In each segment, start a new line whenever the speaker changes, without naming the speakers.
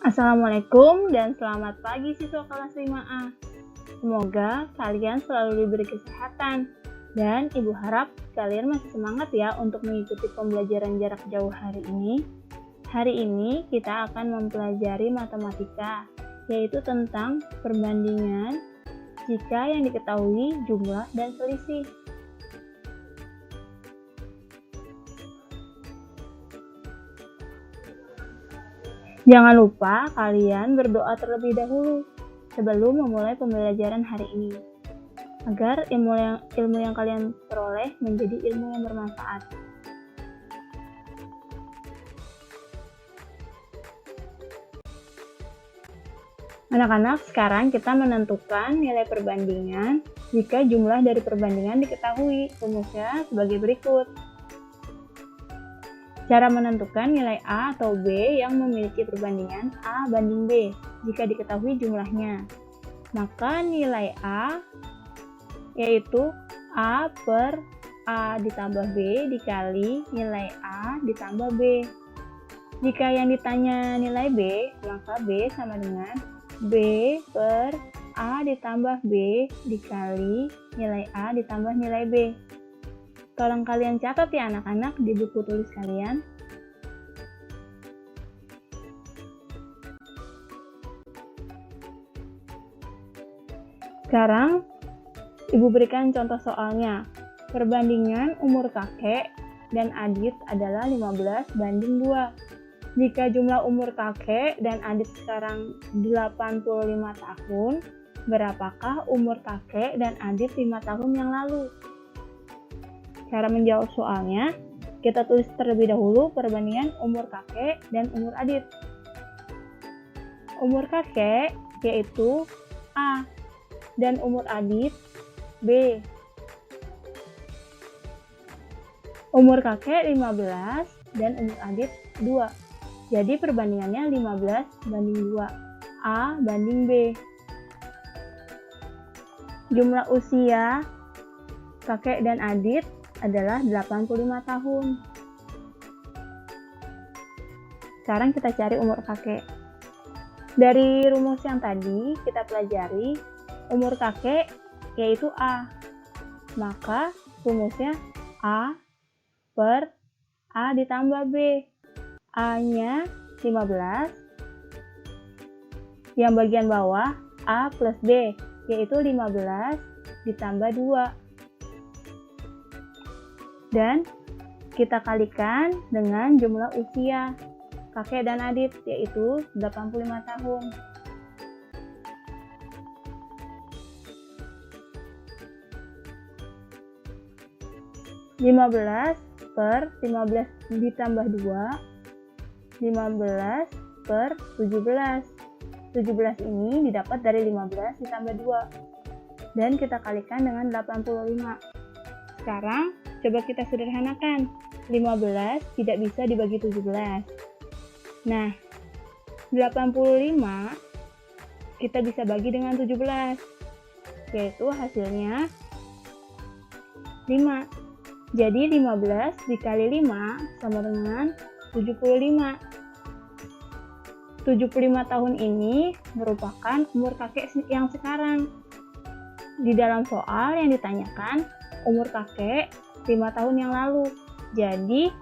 Assalamualaikum dan selamat pagi siswa kelas 5A. Semoga kalian selalu diberi kesehatan dan Ibu harap kalian masih semangat ya untuk mengikuti pembelajaran jarak jauh hari ini. Hari ini kita akan mempelajari matematika, yaitu tentang perbandingan jika yang diketahui jumlah dan selisih. Jangan lupa kalian berdoa terlebih dahulu sebelum memulai pembelajaran hari ini, agar ilmu yang kalian peroleh menjadi ilmu yang bermanfaat. Anak-anak, sekarang kita menentukan nilai perbandingan jika jumlah dari perbandingan diketahui. Rumusnya sebagai berikut. Cara menentukan nilai A atau B yang memiliki perbandingan A banding B jika diketahui jumlahnya. Maka nilai A yaitu A per A ditambah B dikali nilai A ditambah B. Jika yang ditanya nilai B, maka B sama dengan B per A ditambah B dikali nilai A ditambah nilai B. Tolong kalian catat ya anak-anak di buku tulis kalian. Sekarang, Ibu berikan contoh soalnya. Perbandingan umur kakek dan Adit adalah 15 banding 2. Jika jumlah umur kakek dan Adit sekarang 85 tahun, berapakah umur kakek dan Adit 5 tahun yang lalu? Cara menjawab soalnya, kita tulis terlebih dahulu perbandingan umur kakek dan umur Adit. Umur kakek yaitu A dan umur Adit B. Umur kakek 15 dan umur Adit 2. Jadi perbandingannya 15 banding 2. A banding B. Jumlah usia kakek dan Adit adalah 85 tahun. Sekarang kita cari umur kakek. Dari rumus yang tadi kita pelajari umur kakek yaitu A. Maka rumusnya A per A ditambah B. A-nya 15. Yang bagian bawah A plus B yaitu 15 ditambah 2. Dan kita kalikan dengan jumlah usia kakek dan Adit yaitu 85 tahun. (15 per 15 ditambah 2) 15 per 17. 17 ini didapat dari 15 ditambah 2. Dan kita kalikan dengan 85. Sekarang, coba kita sederhanakan. 15 tidak bisa dibagi 17. Nah, 85 kita bisa bagi dengan 17. Yaitu hasilnya 5. Jadi 15 dikali 5 sama dengan 75. 75 tahun ini merupakan umur kakek yang sekarang. Di dalam soal yang ditanyakan, umur kakek 5 tahun yang lalu. Jadi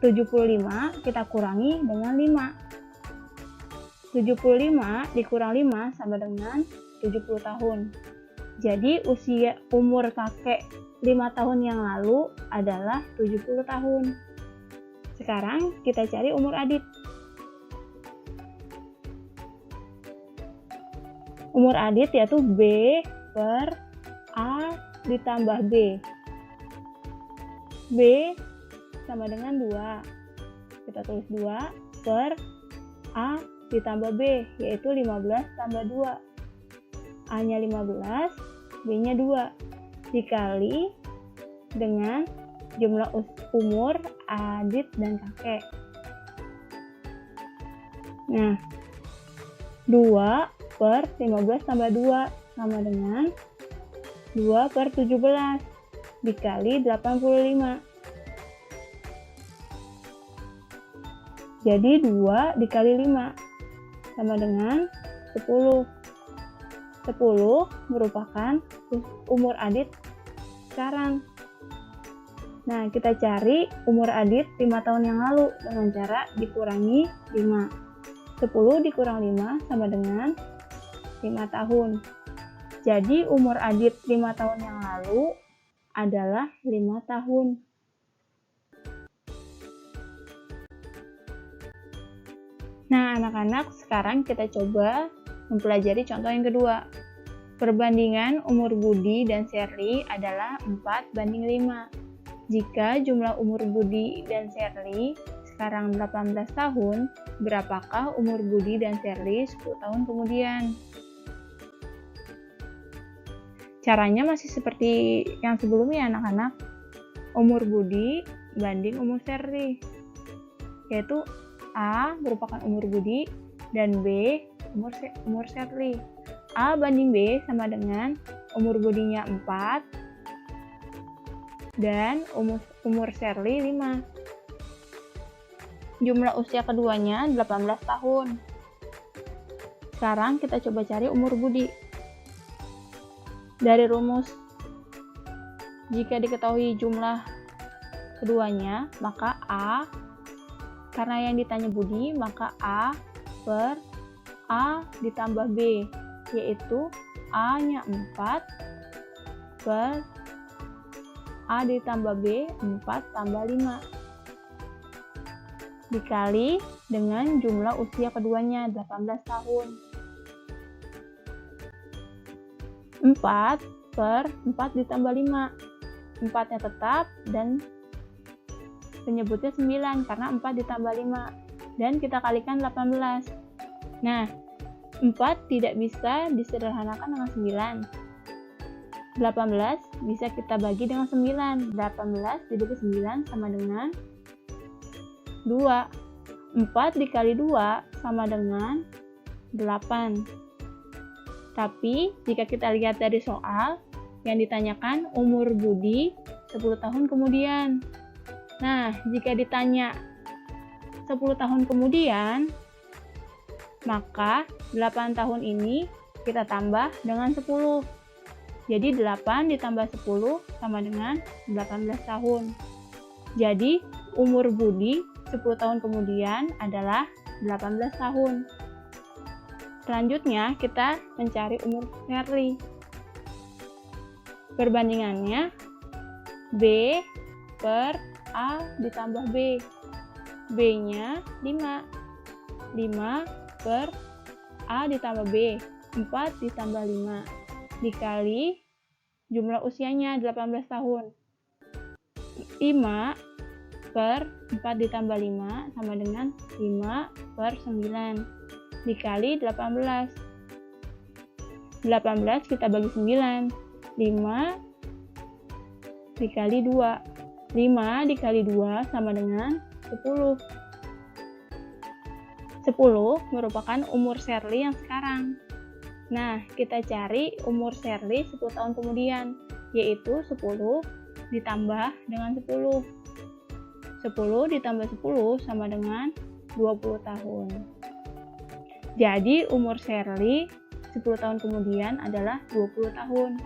75 kita kurangi dengan 5. 75 dikurang 5 sama dengan 70 tahun. Jadi umur kakek 5 tahun yang lalu adalah 70 tahun. Sekarang kita cari umur Adit. Umur Adit yaitu B per A ditambah B. B sama dengan 2. Kita tulis 2 per A ditambah B, yaitu 15 tambah 2. A-nya 15, B-nya 2. Dikali dengan jumlah umur Adit dan kakek. Nah, 2 per 15 tambah 2 sama dengan 2 per 17 dikali 85. Jadi 2 dikali 5. sama dengan 10. 10 merupakan umur Adit sekarang. Nah, kita cari umur Adit 5 tahun yang lalu dengan cara dikurangi 5. 10 dikurang 5 sama dengan 5 tahun. Jadi umur Adit 5 tahun yang lalu adalah 5 tahun. Nah, anak-anak, sekarang kita coba mempelajari contoh yang kedua. Perbandingan umur Budi dan Sherly adalah 4:5. Jika jumlah umur Budi dan Sherly sekarang 18 tahun, berapakah umur Budi dan Sherly 10 tahun kemudian? Caranya masih seperti yang sebelumnya, anak-anak. Umur Budi banding umur Sherly, yaitu A merupakan umur Budi dan B umur Sherly. A banding B sama dengan umur Budinya 4 dan umur Sherly 5. Jumlah usia keduanya 18 tahun. Sekarang kita coba cari umur Budi. Dari rumus, jika diketahui jumlah keduanya, maka A, karena yang ditanya Budi, maka A per A ditambah B, yaitu A-nya 4 per A ditambah B, 4 tambah 5. Dikali dengan jumlah usia keduanya, 18 tahun. 4 per 4 ditambah 5. 4-nya tetap dan penyebutnya 9 karena 4 ditambah 5. Dan kita kalikan 18. Nah, 4 tidak bisa disederhanakan dengan 9. 18 bisa kita bagi dengan 9. 18 dibagi 9 sama dengan 2. 4 dikali 2 sama dengan 8. Tapi jika kita lihat dari soal yang ditanyakan umur Budi 10 tahun kemudian. Nah, jika ditanya 10 tahun kemudian, maka 8 tahun ini kita tambah dengan 10. Jadi 8 ditambah 10 sama dengan 18 tahun. Jadi umur Budi 10 tahun kemudian adalah 18 tahun. Selanjutnya kita mencari umur Sherly. Perbandingannya B per A ditambah B. B-nya 5. 5 per A ditambah B. 4 ditambah 5. Dikali jumlah usianya 18 tahun. 5 per 4 ditambah 5 sama dengan 5 per 9. Dikali 18. 18 kita bagi 9. 5 dikali 2. 5 dikali 2 sama dengan 10. 10 merupakan umur Sherly yang sekarang. Nah, kita cari umur Sherly 10 tahun kemudian, yaitu 10 ditambah dengan 10. 10 ditambah 10 sama dengan 20 tahun. Jadi umur Sherly 10 tahun kemudian adalah 20 tahun.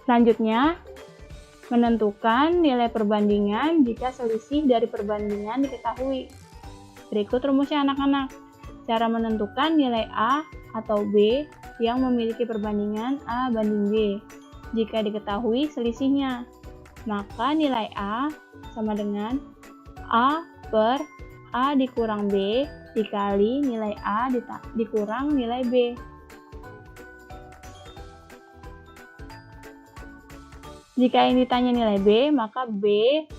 Selanjutnya, menentukan nilai perbandingan jika selisih dari perbandingan diketahui. Berikut rumusnya anak-anak. Cara menentukan nilai A atau B yang memiliki perbandingan A banding B. Jika diketahui selisihnya, maka nilai A sama dengan A per A dikurang B dikali nilai A dikurang nilai B. Jika yang ditanya nilai B, maka B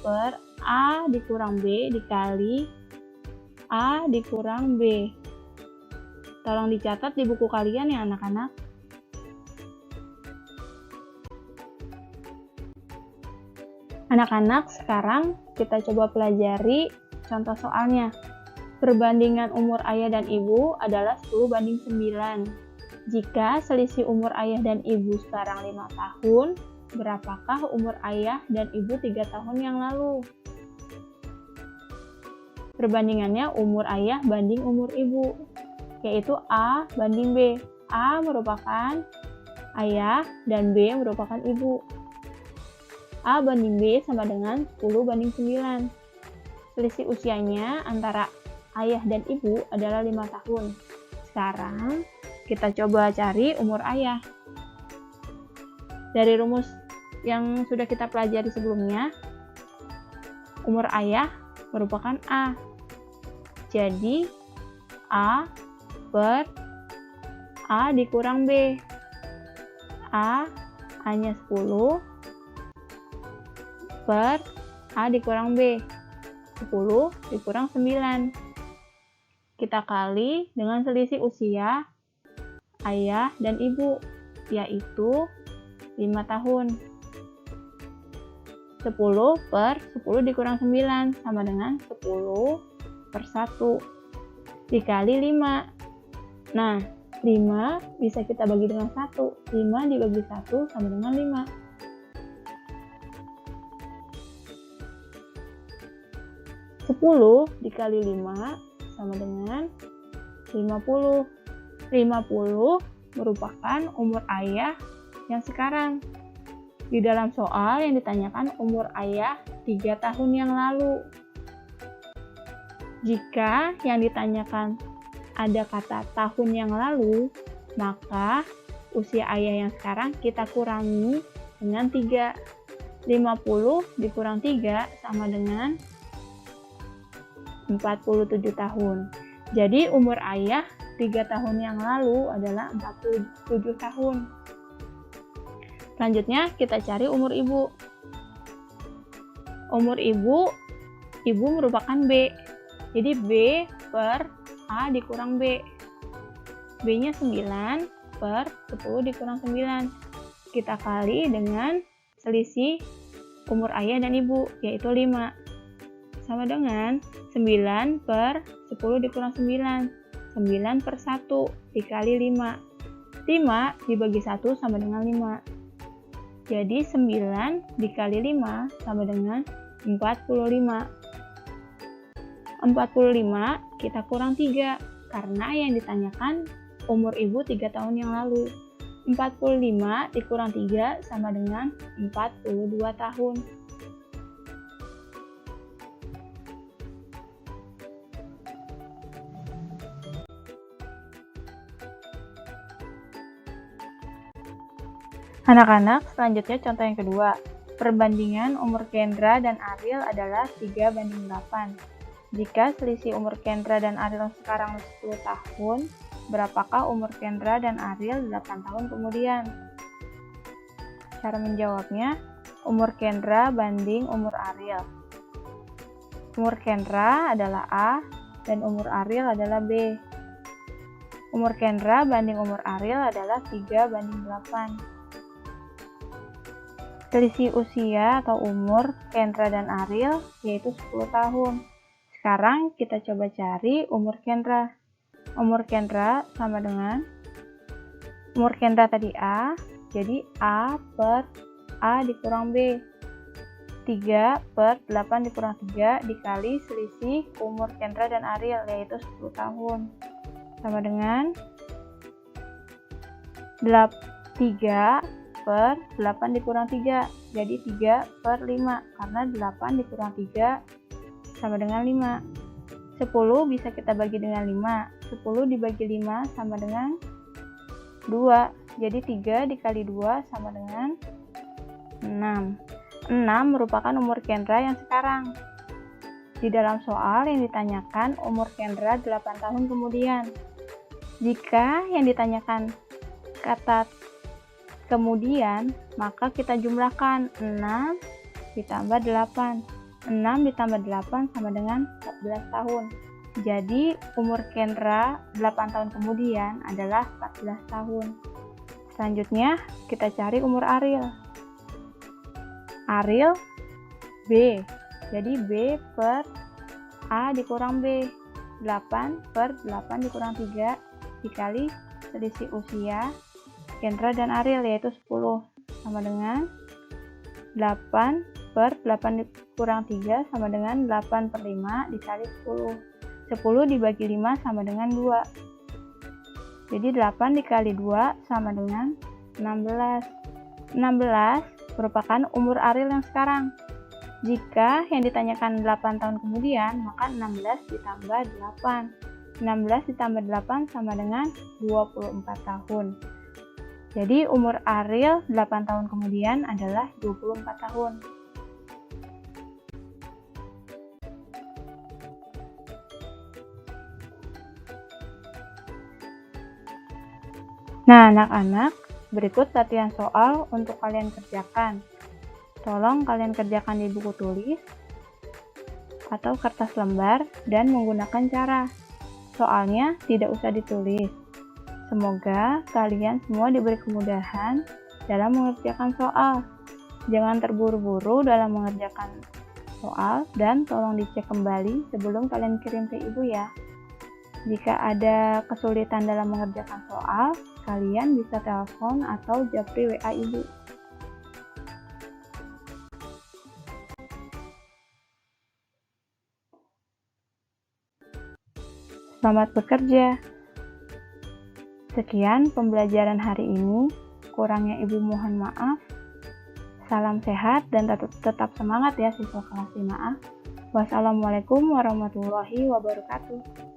per A dikurang B dikali A dikurang B. Tolong dicatat di buku kalian ya anak-anak. Anak-anak, sekarang kita coba pelajari contoh soalnya. Perbandingan umur ayah dan ibu adalah 10:9. Jika selisih umur ayah dan ibu sekarang 5 tahun, berapakah umur ayah dan ibu 3 tahun yang lalu? Perbandingannya umur ayah banding umur ibu, yaitu A banding B. A merupakan ayah dan B merupakan ibu. A banding B sama dengan 10 banding 9. Selisih usianya antara ayah dan ibu adalah 5 tahun. Sekarang kita coba cari umur ayah. Dari rumus yang sudah kita pelajari sebelumnya, umur ayah merupakan A. Jadi A per A dikurang B. A hanya 10 per A dikurang B. 10 dikurang 9. Kita kali dengan selisih usia ayah dan ibu, yaitu 5 tahun. 10 per 10 dikurang 9 sama dengan 10 per 1 dikali 5. Nah, 5 bisa kita bagi dengan 1. 5 dibagi 1 sama dengan 5. 10 dikali 5 sama dengan 50. 50 merupakan umur ayah yang sekarang. Di dalam soal yang ditanyakan umur ayah 3 tahun yang lalu. Jika yang ditanyakan ada kata tahun yang lalu, maka usia ayah yang sekarang kita kurangi dengan 3. 50 dikurang 3 sama dengan 47 tahun. Jadi umur ayah 3 tahun yang lalu adalah 47 tahun. Selanjutnya kita cari umur ibu. Umur ibu merupakan B. Jadi B per A dikurang B. B-nya 9 per 10 dikurang 9. Kita kali dengan selisih umur ayah dan ibu, yaitu 5. Sama dengan 9 per 10 dikurang 9. 9 per 1 dikali 5. 5 dibagi 1 sama dengan 5. Jadi 9 dikali 5 sama dengan 45. 45 kita kurang 3 karena yang ditanyakan umur ibu 3 tahun yang lalu. 45 dikurang 3 sama dengan 42 tahun. Anak-anak, selanjutnya contoh yang kedua. Perbandingan umur Kendra dan Ariel adalah 3 banding 8. Jika selisih umur Kendra dan Ariel sekarang 10 tahun, berapakah umur Kendra dan Ariel 8 tahun kemudian? Cara menjawabnya, umur Kendra banding umur Ariel. Umur Kendra adalah A dan umur Ariel adalah B. Umur Kendra banding umur Ariel adalah 3 banding 8. Selisih usia atau umur Kendra dan Ariel yaitu 10 tahun. Sekarang kita coba cari umur Kendra. Umur Kendra sama dengan umur Kendra tadi A, jadi A per A dikurang B. 3 per 8 dikurang 3 dikali selisih umur Kendra dan Ariel yaitu 10 tahun. Sama dengan 3 per 8 dikurang 3, jadi 3 per 5, karena 8 dikurang 3 sama dengan 5. 10 bisa kita bagi dengan 5, 10 dibagi 5 sama dengan 2, jadi 3 dikali 2 sama dengan 6. 6 merupakan umur Kendra yang sekarang. Di dalam soal yang ditanyakan umur Kendra 8 tahun kemudian. Jika yang ditanyakan kata kemudian, maka kita jumlahkan 6 ditambah 8. 6 ditambah 8 sama dengan 14 tahun. Jadi umur Kendra 8 tahun kemudian adalah 14 tahun. Selanjutnya kita cari umur Ariel. Ariel B. Jadi B per A dikurang B. 8 per 8 dikurang 3 dikali selisih usia Kendra dan Ariel yaitu 10 sama dengan 8 8 kurang 3 sama dengan 8 per 5 dikali 10. 10 dibagi 5 sama dengan 2. Jadi 8 dikali 2 sama dengan 16. 16 merupakan umur Ariel yang sekarang. Jika yang ditanyakan 8 tahun kemudian, maka 16 ditambah 8. 16 ditambah 8 sama dengan 24 tahun. Jadi umur Ariel 8 tahun kemudian adalah 24 tahun. Nah, anak-anak, berikut latihan soal untuk kalian kerjakan. Tolong kalian kerjakan di buku tulis atau kertas lembar dan menggunakan cara. Soalnya tidak usah ditulis. Semoga kalian semua diberi kemudahan dalam mengerjakan soal. Jangan terburu-buru dalam mengerjakan soal dan tolong dicek kembali sebelum kalian kirim ke ibu ya. Jika ada kesulitan dalam mengerjakan soal, kalian bisa telepon atau japri WA ibu. Selamat bekerja. Sekian pembelajaran hari ini. Kurangnya ibu mohon maaf. Salam sehat dan tetap semangat ya siswa kelas 5A. Wassalamualaikum warahmatullahi wabarakatuh.